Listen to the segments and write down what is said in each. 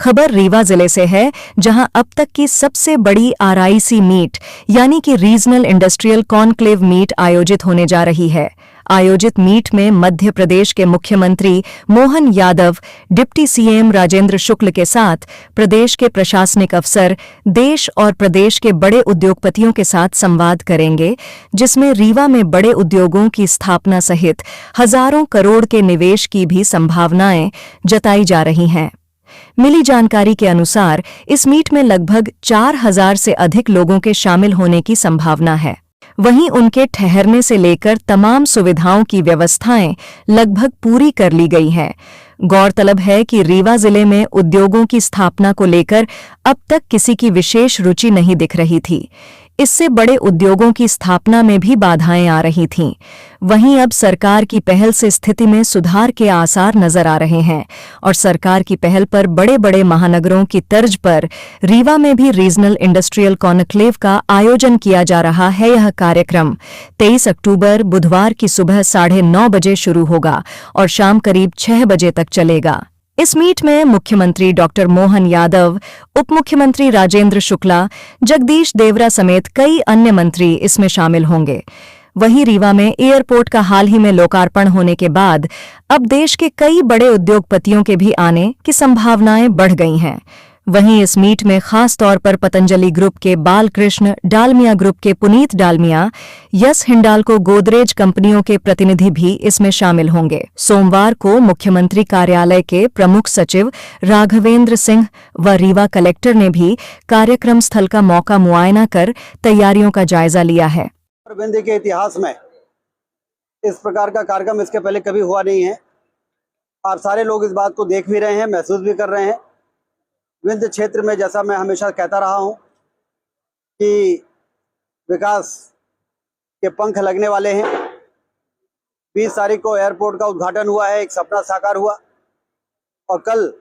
खबर रीवा जिले से है, जहां अब तक की सबसे बड़ी आरआईसी मीट यानी कि रीजनल इंडस्ट्रियल कॉन्क्लेव मीट आयोजित होने जा रही है। आयोजित मीट में मध्य प्रदेश के मुख्यमंत्री मोहन यादव, डिप्टी सीएम राजेंद्र शुक्ल के साथ प्रदेश के प्रशासनिक अफसर देश और प्रदेश के बड़े उद्योगपतियों के साथ संवाद करेंगे, जिसमें रीवा में बड़े उद्योगों की स्थापना सहित हजारों करोड़ के निवेश की भी संभावनाएं जताई जा रही हैं। मिली जानकारी के अनुसार इस मीट में लगभग 4000 से अधिक लोगों के शामिल होने की संभावना है। वहीं उनके ठहरने से लेकर तमाम सुविधाओं की व्यवस्थाएं लगभग पूरी कर ली गई हैं। गौरतलब है कि रीवा जिले में उद्योगों की स्थापना को लेकर अब तक किसी की विशेष रुचि नहीं दिख रही थी। इससे बड़े उद्योगों की स्थापना में भी बाधाएं आ रही थीं। वहीं अब सरकार की पहल से स्थिति में सुधार के आसार नजर आ रहे हैं और सरकार की पहल पर बड़े बड़े महानगरों की तर्ज पर रीवा में भी रीजनल इंडस्ट्रियल कॉन्क्लेव का आयोजन किया जा रहा है। यह कार्यक्रम 23 अक्टूबर बुधवार की सुबह 9:30 बजे शुरू होगा और शाम करीब 6 बजे तक चलेगा। इस मीट में मुख्यमंत्री डॉक्टर मोहन यादव, उप मुख्यमंत्री राजेंद्र शुक्ला, जगदीश देवरा समेत कई अन्य मंत्री इसमें शामिल होंगे। वहीं रीवा में एयरपोर्ट का हाल ही में लोकार्पण होने के बाद अब देश के कई बड़े उद्योगपतियों के भी आने की संभावनाएं बढ़ गई हैं। वहीं इस मीट में खास तौर पर पतंजलि ग्रुप के बालकृष्ण, डालमिया ग्रुप के पुनीत डालमिया, यस हिंडाल्को गोदरेज कंपनियों के प्रतिनिधि भी इसमें शामिल होंगे। सोमवार को मुख्यमंत्री कार्यालय के प्रमुख सचिव राघवेंद्र सिंह व रीवा कलेक्टर ने भी कार्यक्रम स्थल का मौका मुआयना कर तैयारियों का जायजा लिया है। विंध्य के इतिहास में इस प्रकार का कार्यक्रम इसके पहले कभी हुआ नहीं है और सारे लोग इस बात को देख भी रहे हैं, महसूस भी कर रहे हैं। विंध्य क्षेत्र में, जैसा मैं हमेशा कहता रहा हूं कि विकास के पंख लगने वाले हैं। 20 तारीख को एयरपोर्ट का उद्घाटन हुआ है, एक सपना साकार हुआ और कल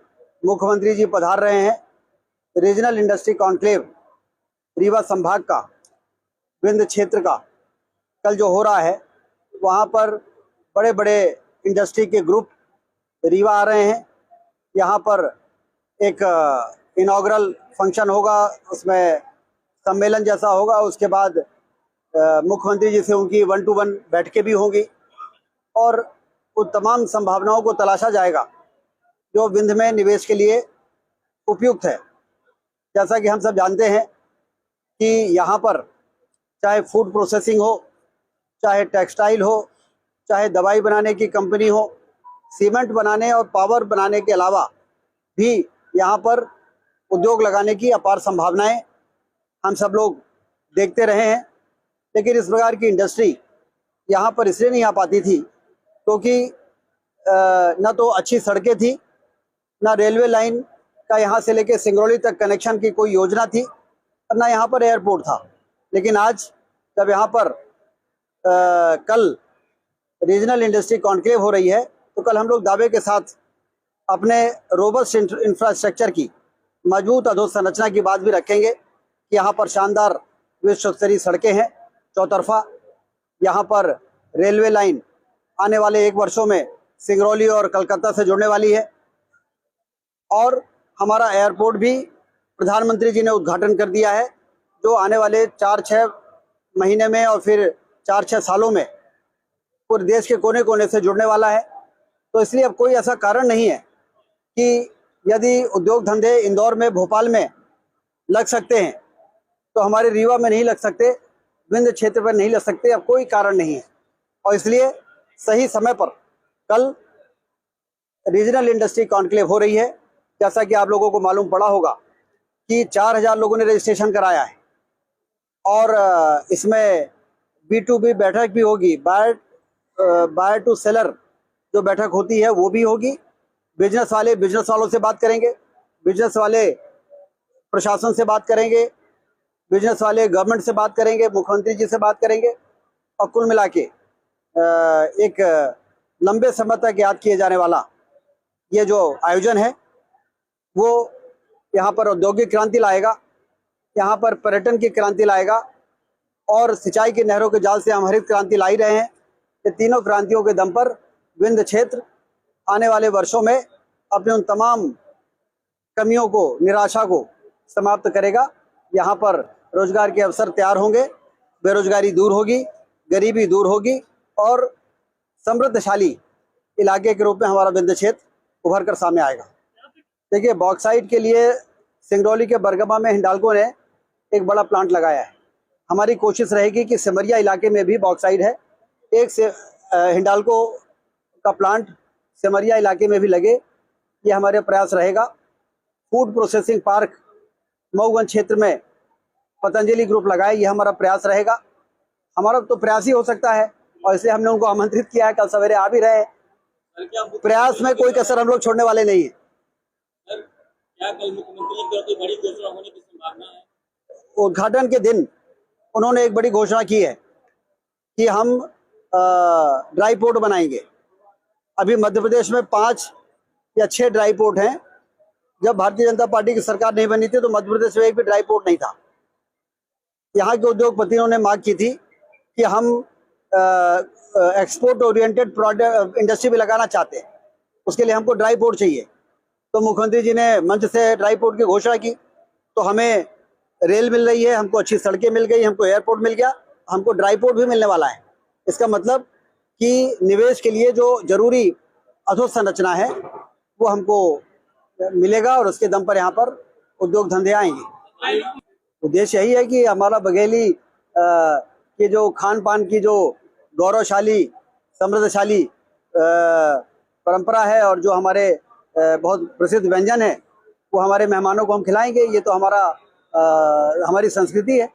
मुख्यमंत्री जी पधार रहे हैं। रीजनल इंडस्ट्री कॉन्क्लेव रीवा संभाग का, विंध्य क्षेत्र का कल जो हो रहा है, वहाँ पर बड़े बड़े इंडस्ट्री के ग्रुप रीवा आ रहे हैं। यहाँ पर एक इनॉग्रल फंक्शन होगा, उसमें सम्मेलन जैसा होगा। उसके बाद मुख्यमंत्री जी से उनकी 1-to-1 बैठकें भी होंगी और उन तमाम संभावनाओं को तलाशा जाएगा जो विंध्य में निवेश के लिए उपयुक्त है। जैसा कि हम सब जानते हैं कि यहाँ पर चाहे फूड प्रोसेसिंग हो, चाहे टेक्सटाइल हो, चाहे दवाई बनाने की कंपनी हो, सीमेंट बनाने और पावर बनाने के अलावा भी यहाँ पर उद्योग लगाने की अपार संभावनाएं हम सब लोग देखते रहे हैं। लेकिन इस प्रकार की इंडस्ट्री यहाँ पर इसलिए नहीं आ पाती थी क्योंकि न तो अच्छी सड़कें थी, न रेलवे लाइन का यहाँ से लेके सिंगरौली तक कनेक्शन की कोई योजना थी और न यहाँ पर एयरपोर्ट था। लेकिन आज जब यहाँ पर कल रीजनल इंडस्ट्री कॉन्क्लेव हो रही है, तो कल हम लोग दावे के साथ अपने रोबस्ट इंफ्रास्ट्रक्चर की मजबूत अधोसंरचना की बात भी रखेंगे कि यहाँ पर शानदार विश्व स्तरीय सड़कें हैं चौतरफा। यहाँ पर रेलवे लाइन आने वाले 1 वर्षों में सिंगरौली और कलकत्ता से जुड़ने वाली है और हमारा एयरपोर्ट भी प्रधानमंत्री जी ने उद्घाटन कर दिया है, जो आने वाले 4-6 महीने में और फिर 4-6 सालों में पूरे देश के कोने कोने से जुड़ने वाला है। तो इसलिए अब कोई ऐसा कारण नहीं है कि यदि उद्योग धंधे इंदौर में, भोपाल में लग सकते हैं तो हमारे रीवा में नहीं लग सकते, विंध्य क्षेत्र पर नहीं लग सकते। अब कोई कारण नहीं है और इसलिए सही समय पर कल रीजनल इंडस्ट्री कॉन्क्लेव हो रही है। जैसा कि आप लोगों को मालूम पड़ा होगा कि 4000 लोगों ने रजिस्ट्रेशन कराया है और इसमें B2B बैठक भी होगी, बायर टू सेलर जो बैठक होती है वो भी होगी। बिजनेस वाले बिजनेस वालों से बात करेंगे, बिजनेस वाले प्रशासन से बात करेंगे, बिजनेस वाले गवर्नमेंट से बात करेंगे, मुख्यमंत्री जी से बात करेंगे और कुल मिला के एक लंबे समय तक याद किए जाने वाला ये जो आयोजन है वो यहाँ पर औद्योगिक क्रांति लाएगा, यहाँ पर पर्यटन की क्रांति लाएगा और सिंचाई की नहरों के जाल से हम हरित क्रांति ला ही रहे हैं। ये तीनों क्रांतियों के दम पर विंध्य क्षेत्र आने वाले वर्षों में अपने उन तमाम कमियों को, निराशा को समाप्त करेगा। यहाँ पर रोजगार के अवसर तैयार होंगे, बेरोजगारी दूर होगी, गरीबी दूर होगी और समृद्धशाली इलाके के रूप में हमारा विंध्य क्षेत्र उभर कर सामने आएगा। देखिए, बॉक्साइट के लिए सिंगरौली के बरगमा में हिंडाल्को ने एक बड़ा प्लांट लगाया है। हमारी कोशिश रहेगी कि सिमरिया इलाके में भी बॉक्साइट है, एक से हिंडाल्को का प्लांट सिमरिया इलाके में भी लगे, ये हमारे प्रयास रहेगा। फूड प्रोसेसिंग पार्क मऊगंज क्षेत्र में पतंजलि ग्रुप लगाए, ये हमारा प्रयास रहेगा। हमारा तो प्रयास ही हो सकता है और इसलिए हमने उनको आमंत्रित किया है, कल सवेरे आ भी रहे। प्रयास में कोई कसर हम लोग छोड़ने वाले नहीं है। क्या कल मुख्यमंत्री की तरफ से बड़ी घोषणा होने की संभावना है? उद्घाटन के दिन उन्होंने एक बड़ी घोषणा की है कि हम ड्राई पोर्ट बनाएंगे। अभी मध्य प्रदेश में 5 या 6 ड्राई पोर्ट हैं। जब भारतीय जनता पार्टी की सरकार नहीं बनी थी तो मध्य प्रदेश में एक भी ड्राई पोर्ट नहीं था। यहाँ के उद्योगपतियों ने मांग की थी कि हम एक्सपोर्ट ओरिएंटेड प्रोडक्ट इंडस्ट्री भी लगाना चाहते हैं, उसके लिए हमको ड्राई पोर्ट चाहिए। तो मुख्यमंत्री जी ने मंच से ड्राई पोर्ट की घोषणा की, तो हमें रेल मिल रही है, हमको अच्छी सड़कें मिल गई, हमको एयरपोर्ट मिल गया, हमको ड्राई पोर्ट भी मिलने वाला है। इसका मतलब कि निवेश के लिए जो जरूरी अधोसंरचना है वो हमको मिलेगा और उसके दम पर यहाँ पर उद्योग धंधे आएंगे। उद्देश्य यही है कि हमारा बघेली के जो खान पान की जो गौरवशाली समृद्धशाली परंपरा है और जो हमारे बहुत प्रसिद्ध व्यंजन है वो हमारे मेहमानों को हम खिलाएंगे। ये तो हमारी संस्कृति है।